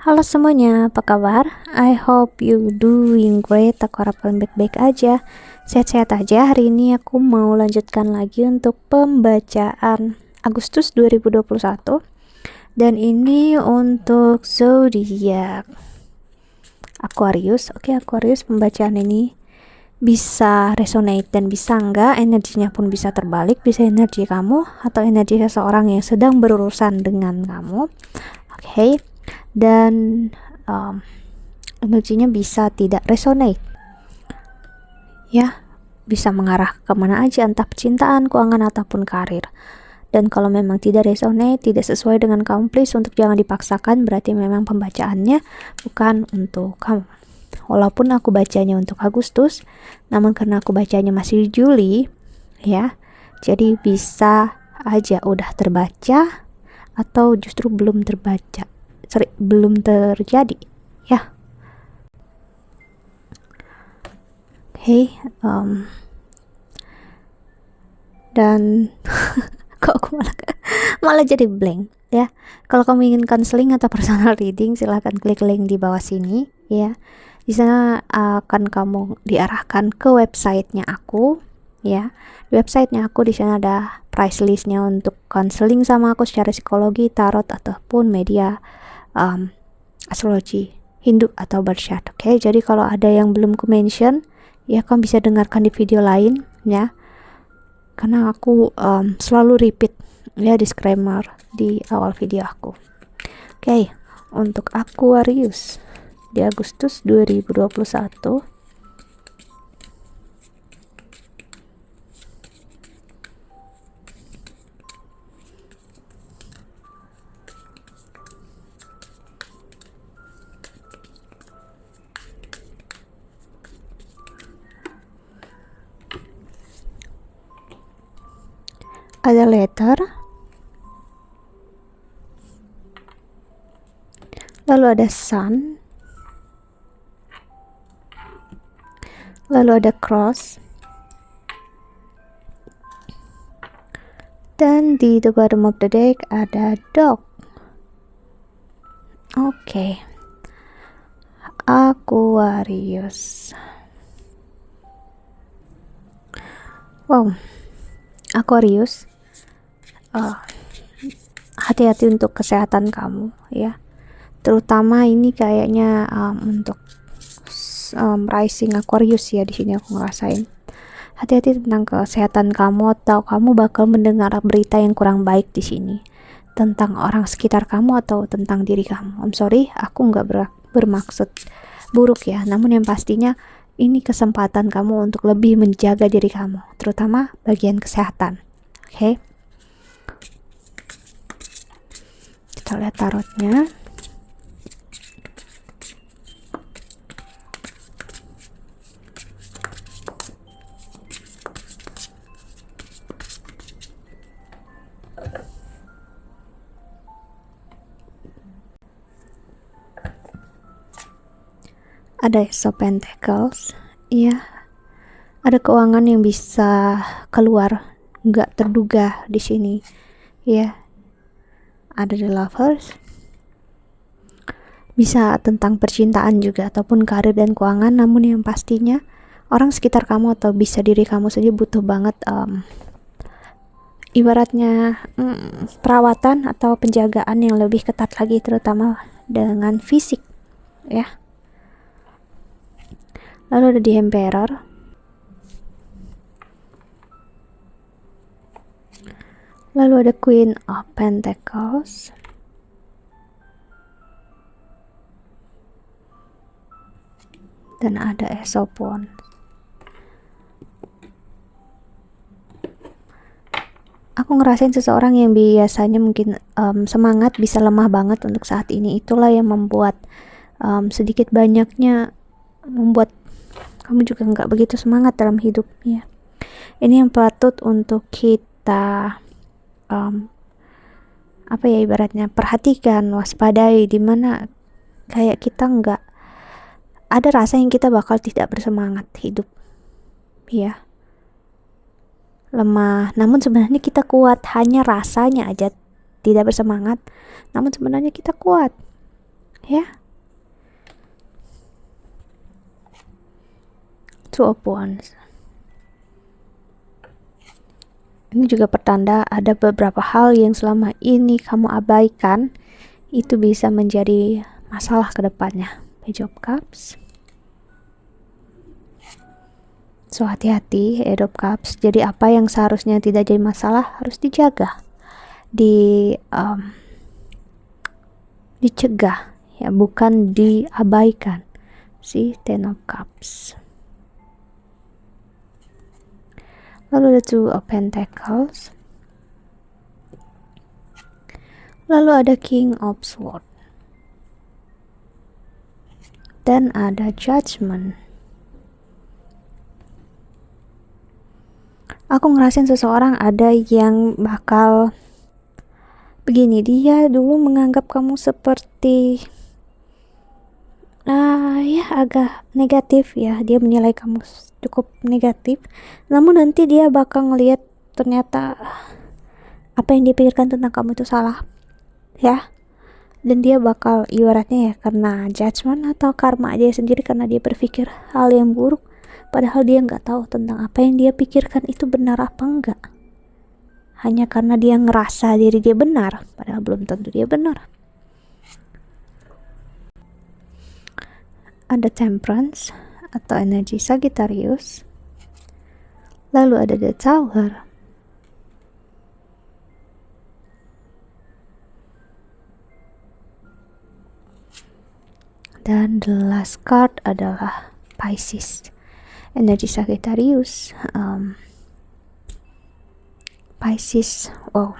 Halo semuanya, apa kabar? I hope you doing great. Aku harap kalian baik-baik aja, sehat-sehat aja. Hari ini aku mau lanjutkan lagi untuk pembacaan Agustus 2021. Dan ini untuk zodiak Aquarius. Oke, Aquarius, pembacaan ini bisa resonate dan bisa enggak, energinya pun bisa terbalik, bisa energi kamu atau energi seseorang yang sedang berurusan dengan kamu. Oke. Dan energinya bisa tidak resonate ya, bisa mengarah kemana aja, entah percintaan, keuangan, ataupun karir. Dan kalau memang tidak resonate, tidak sesuai dengan kamu, please untuk jangan dipaksakan, berarti memang pembacaannya bukan untuk kamu. Walaupun aku bacanya untuk Agustus, namun karena aku bacanya masih Juli ya, jadi bisa aja udah terbaca atau justru belum terbaca, belum terjadi ya. Oke, dan kok aku malah jadi blank ya. Kalau kamu ingin counseling atau personal reading, silahkan klik link di bawah sini ya. Di sana akan kamu diarahkan ke websitenya aku ya. Di websitenya aku, di sana ada price listnya untuk counseling sama aku secara psikologi, tarot, ataupun media astrologi Hindu atau birth. Oke, jadi kalau ada yang belum ku mention ya, kamu bisa dengarkan di video lain ya, karena aku selalu repeat ya disclaimer di awal video aku. Oke, untuk Aquarius di Agustus 2021, ada letter, lalu ada sun, lalu ada cross, dan di the bottom of the deck ada dog. Oke, Aquarius. Wow, Aquarius, hati-hati untuk kesehatan kamu ya, terutama ini kayaknya untuk rising Aquarius ya. Di sini aku ngerasain hati-hati tentang kesehatan kamu, atau kamu bakal mendengar berita yang kurang baik di sini tentang orang sekitar kamu atau tentang diri kamu. I'm sorry, aku nggak bermaksud buruk ya, namun yang pastinya ini kesempatan kamu untuk lebih menjaga diri kamu, terutama bagian kesehatan. Oke, kita lihat tarotnya. Ada Ace of Pentacles ya, ada keuangan yang bisa keluar nggak terduga di sini ya. Ada The Lovers, bisa tentang percintaan juga ataupun karir dan keuangan, namun yang pastinya orang sekitar kamu atau bisa diri kamu saja butuh banget ibaratnya perawatan atau penjagaan yang lebih ketat lagi, terutama dengan fisik ya. Lalu ada The Emperor, lalu ada Queen of Pentacles, dan ada Ace of Wands. Aku ngerasain seseorang yang biasanya mungkin semangat bisa lemah banget untuk saat ini. Itulah yang membuat sedikit banyaknya membuat kamu juga nggak begitu semangat dalam hidupnya. Ini yang patut untuk kita apa ya, ibaratnya perhatikan, waspadai, dimana kayak kita nggak ada rasa yang kita bakal tidak bersemangat hidup ya, lemah, namun sebenarnya kita kuat, hanya rasanya aja tidak bersemangat, namun sebenarnya kita kuat. ya. Two of Wands. Ini juga pertanda ada beberapa hal yang selama ini kamu abaikan, itu bisa menjadi masalah ke depannya. Page of Cups. So hati-hati, Eight of Cups. Jadi apa yang seharusnya tidak jadi masalah harus dijaga, dicegah, ya, bukan diabaikan. Si Ten of Cups. Lalu ada Two of Pentacles. Lalu ada King of Swords. Dan ada Judgment. Aku ngerasain seseorang ada yang bakal begini, dia dulu menganggap kamu seperti ya agak negatif ya, dia menilai kamu cukup negatif, namun nanti dia bakal ngelihat ternyata apa yang dia pikirkan tentang kamu itu salah ya, dan dia bakal ibaratnya ya karena judgment atau karma dia sendiri, karena dia berpikir hal yang buruk padahal dia nggak tahu tentang apa yang dia pikirkan itu benar apa enggak, hanya karena dia ngerasa diri dia benar padahal belum tentu dia benar. Ada Temperance atau energi Sagittarius. Lalu ada The Tower. Dan the last card adalah Pisces. Energi Sagittarius. Pisces. Wow.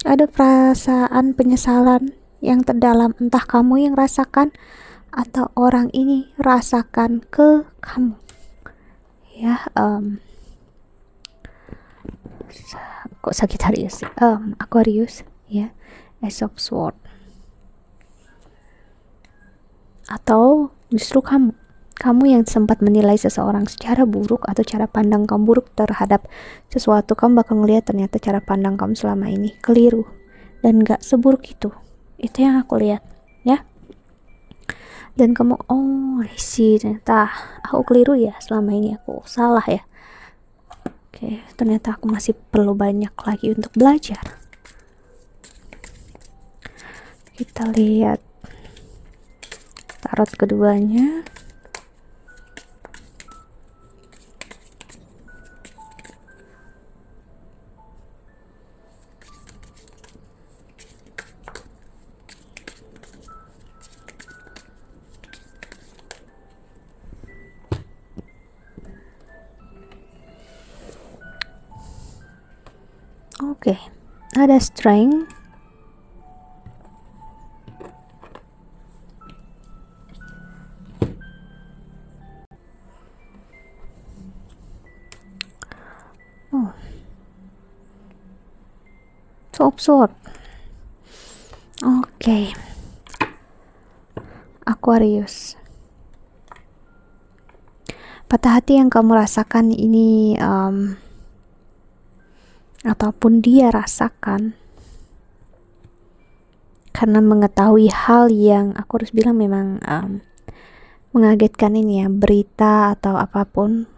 Ada perasaan penyesalan yang terdalam, entah kamu yang rasakan atau orang ini rasakan ke kamu ya. Kok Sagittarius, Aquarius ya. Ace of Swords. Atau justru kamu yang sempat menilai seseorang secara buruk atau cara pandang kamu buruk terhadap sesuatu, kamu bakal ngelihat ternyata cara pandang kamu selama ini keliru dan gak seburuk itu yang aku lihat ya. Dan kamu, oh I see, ternyata aku keliru ya, selama ini aku salah ya. Oke, ternyata aku masih perlu banyak lagi untuk belajar. Kita lihat tarot keduanya. Oke, ada Strength. Two of Swords. Oke. Aquarius. Patah hati yang kamu rasakan ini, ataupun dia rasakan, karena mengetahui hal yang aku harus bilang memang mengagetkan ini ya, berita atau apapun,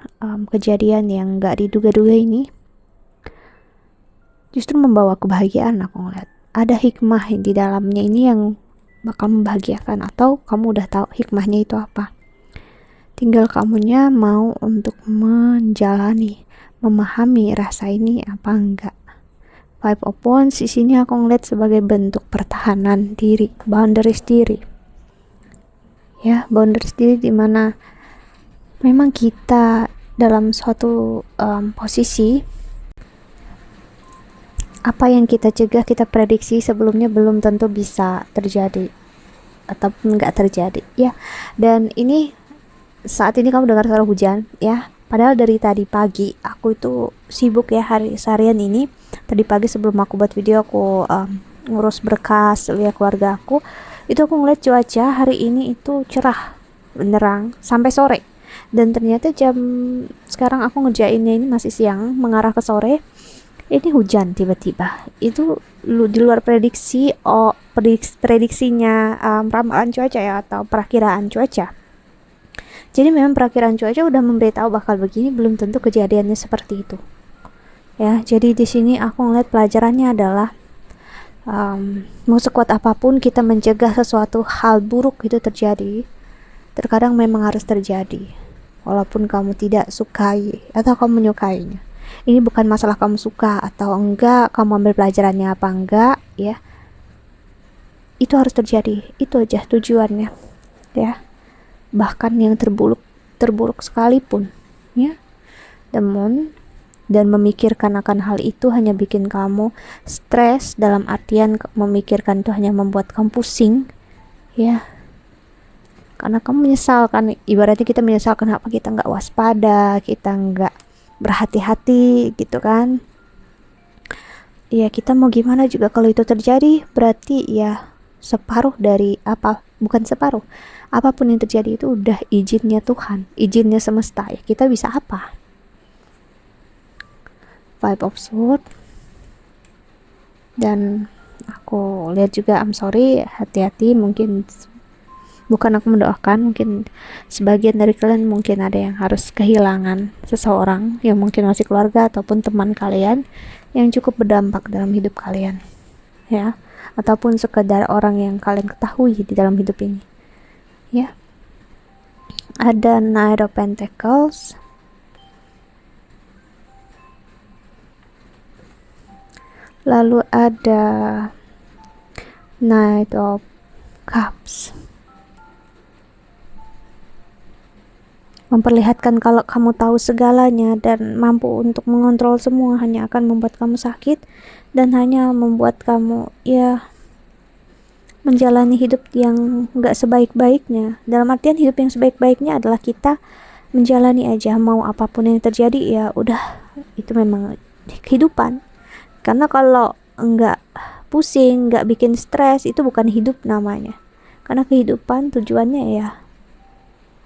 kejadian yang gak diduga-duga ini justru membawa kebahagiaan. Aku ngeliat ada hikmah di dalamnya ini yang bakal membahagiakan, atau kamu udah tahu hikmahnya itu apa, tinggal kamunya mau untuk menjalani, memahami rasa ini apa enggak. Five of Wands di sini aku ngeliat sebagai bentuk pertahanan diri, boundaries diri ya, boundaries diri, dimana memang kita dalam suatu posisi, apa yang kita cegah, kita prediksi sebelumnya belum tentu bisa terjadi ataupun nggak terjadi ya. Dan ini saat ini kamu dengar suara hujan ya, padahal dari tadi pagi aku itu sibuk ya, seharian ini. Tadi pagi sebelum aku buat video, aku ngurus berkas lihat keluarga aku, itu aku ngeliat cuaca hari ini itu cerah benerang sampai sore. Dan ternyata jam sekarang aku ngerjainnya ini masih siang mengarah ke sore, ini hujan tiba-tiba, itu di luar prediksi, prediksinya, ramalan cuaca ya, atau perakiraan cuaca. Jadi memang perakiraan cuaca udah memberitahu bakal begini, belum tentu kejadiannya seperti itu ya. Jadi di sini aku ngeliat pelajarannya adalah, mau sekuat apapun kita mencegah sesuatu hal buruk itu terjadi, terkadang memang harus terjadi walaupun kamu tidak sukai atau kamu menyukainya. Ini bukan masalah kamu suka atau enggak, kamu ambil pelajarannya apa enggak ya, itu harus terjadi, itu aja tujuannya ya. Bahkan yang terburuk sekalipun ya, dan memikirkan akan hal itu hanya bikin kamu stres, dalam artian memikirkan itu hanya membuat kamu pusing ya, karena kamu menyesal kan, ibaratnya kita menyesal kenapa kita nggak waspada, kita nggak berhati-hati gitu kan ya. Kita mau gimana juga kalau itu terjadi, berarti ya separuh dari apa, bukan separuh, apapun yang terjadi itu udah izinnya Tuhan, izinnya semesta ya. Kita bisa apa? Five of Swords. Dan aku lihat juga, I'm sorry, hati-hati, mungkin bukan aku mendoakan, mungkin sebagian dari kalian mungkin ada yang harus kehilangan seseorang yang mungkin masih keluarga ataupun teman kalian yang cukup berdampak dalam hidup kalian ya, ataupun sekedar orang yang kalian ketahui di dalam hidup ini ya. Ada Knight of Pentacles, lalu ada Knight of Cups, memperlihatkan kalau kamu tahu segalanya dan mampu untuk mengontrol semua hanya akan membuat kamu sakit dan hanya membuat kamu ya menjalani hidup yang gak sebaik-baiknya. Dalam artian hidup yang sebaik-baiknya adalah kita menjalani aja, mau apapun yang terjadi ya udah, itu memang kehidupan. Karena kalau enggak pusing, enggak bikin stres, itu bukan hidup namanya. Karena kehidupan tujuannya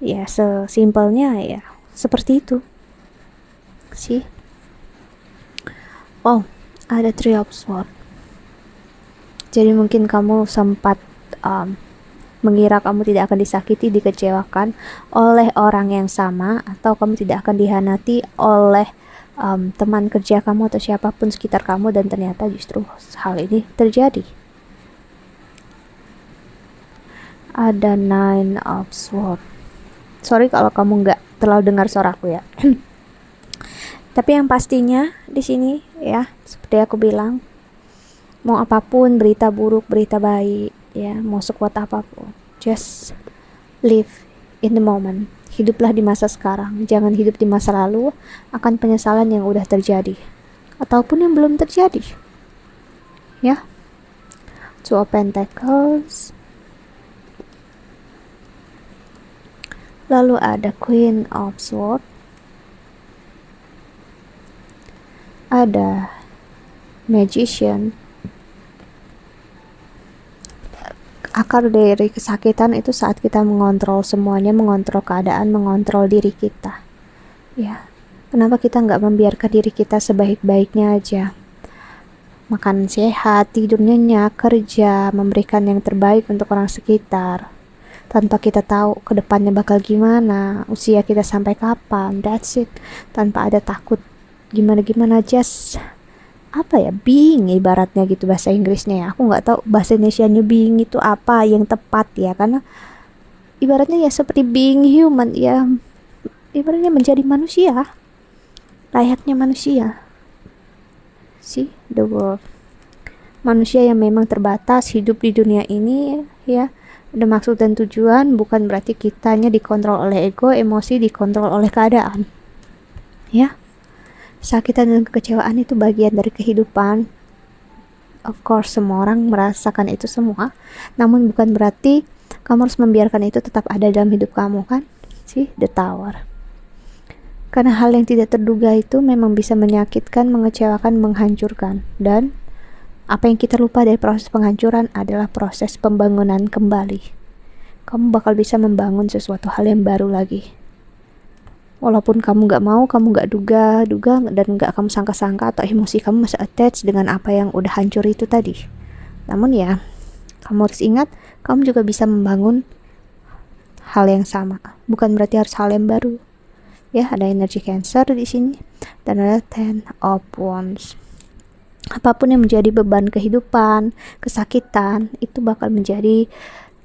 ya sesimpelnya ya seperti itu sih. Oh, ada Three of Swords. Jadi mungkin kamu sempat mengira kamu tidak akan disakiti, dikecewakan oleh orang yang sama, atau kamu tidak akan dihianati oleh teman kerja kamu atau siapapun sekitar kamu, dan ternyata justru hal ini terjadi. Ada Nine of Swords. Sorry kalau kamu nggak terlalu dengar suaraku ya. Tapi yang pastinya di sini ya, seperti aku bilang, mau apapun, berita buruk, berita baik ya, mau sekuat apapun, just live in the moment. Hiduplah di masa sekarang, jangan hidup di masa lalu akan penyesalan yang udah terjadi ataupun yang belum terjadi ya. Two of Pentacles, lalu ada Queen of Swords, ada Magician. Akar dari kesakitan itu saat kita mengontrol semuanya, mengontrol keadaan, mengontrol diri kita ya. Kenapa kita nggak membiarkan diri kita sebaik-baiknya aja, makan sehat, tidur nyenyak, kerja, memberikan yang terbaik untuk orang sekitar, tanpa kita tahu ke depannya bakal gimana, usia kita sampai kapan, that's it, tanpa ada takut gimana-gimana, just apa ya, being ibaratnya gitu bahasa Inggrisnya ya. Aku nggak tahu bahasa Indonesianya being itu apa yang tepat ya, karena ibaratnya ya seperti being human ya, ibaratnya menjadi manusia, layaknya manusia sih, the world. Manusia yang memang terbatas hidup di dunia ini ya, ada maksud dan tujuan, bukan berarti kitanya dikontrol oleh ego, emosi dikontrol oleh keadaan ya. Sakitan dan kekecewaan itu bagian dari kehidupan. Of course, semua orang merasakan itu semua. Namun bukan berarti kamu harus membiarkan itu tetap ada dalam hidup kamu kan? See, the Tower. Karena hal yang tidak terduga itu memang bisa menyakitkan, mengecewakan, menghancurkan. Dan apa yang kita lupa dari proses penghancuran adalah proses pembangunan kembali. Kamu bakal bisa membangun sesuatu hal yang baru lagi. Walaupun kamu nggak mau, kamu nggak duga dan nggak kamu sangka-sangka, atau emosi kamu masih attach dengan apa yang udah hancur itu tadi. Namun ya, kamu harus ingat, kamu juga bisa membangun hal yang sama. Bukan berarti harus hal yang baru. Ya, ada energi Cancer di sini dan ada Ten of Wands. Apapun yang menjadi beban kehidupan, kesakitan, itu bakal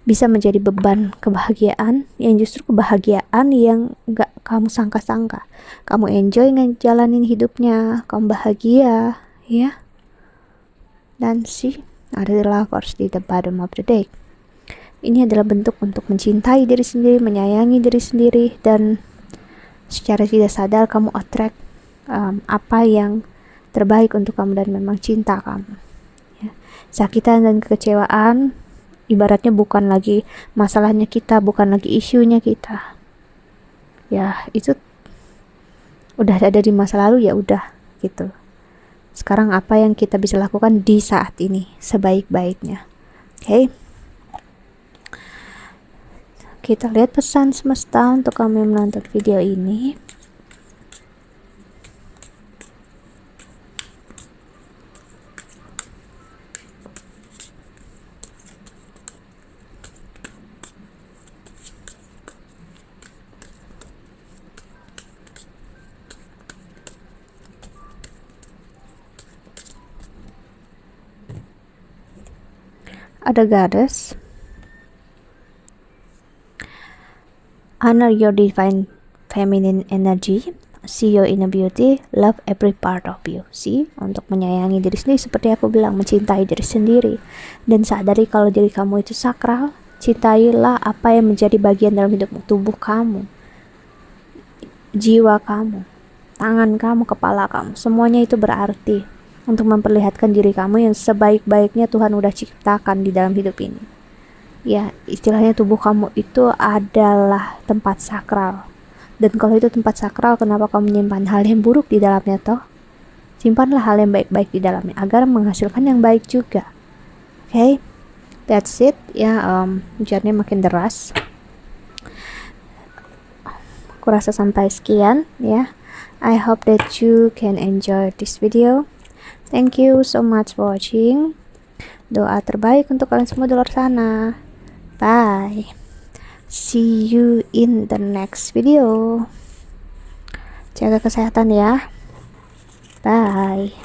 bisa menjadi beban kebahagiaan, yang justru kebahagiaan yang gak kamu sangka-sangka. Kamu enjoy ngejalanin hidupnya, kamu bahagia, ya. Dan ada the Lovers di the bottom of the deck. Ini adalah bentuk untuk mencintai diri sendiri, menyayangi diri sendiri, dan secara tidak sadar kamu attract apa yang terbaik untuk kamu dan memang cinta kamu. Ya. Sakitan dan kekecewaan ibaratnya bukan lagi masalahnya kita, bukan lagi isunya kita. Ya, itu udah ada di masa lalu, ya udah gitu. Sekarang apa yang kita bisa lakukan di saat ini sebaik-baiknya. Oke. Kita lihat pesan semesta untuk kamu yang menonton video ini. Ada Goddess. Honor your divine feminine energy, see your inner beauty, love every part of you. Untuk menyayangi diri sendiri, seperti aku bilang, mencintai diri sendiri, dan sadari kalau diri kamu itu sakral. Cintailah apa yang menjadi bagian dalam hidupmu, tubuh kamu, jiwa kamu, tangan kamu, kepala kamu, semuanya itu berarti untuk memperlihatkan diri kamu yang sebaik-baiknya Tuhan udah ciptakan di dalam hidup ini. Ya, istilahnya tubuh kamu itu adalah tempat sakral. Dan kalau itu tempat sakral, kenapa kamu menyimpan hal yang buruk di dalamnya toh? Simpanlah hal yang baik-baik di dalamnya agar menghasilkan yang baik juga. Okay? That's it. Ya, hujannya makin deras. Aku rasa sampai sekian ya. I hope that you can enjoy this video. Thank you so much for watching. Doa terbaik untuk kalian semua di luar sana. Bye. See you in the next video. Jaga kesehatan ya. Bye.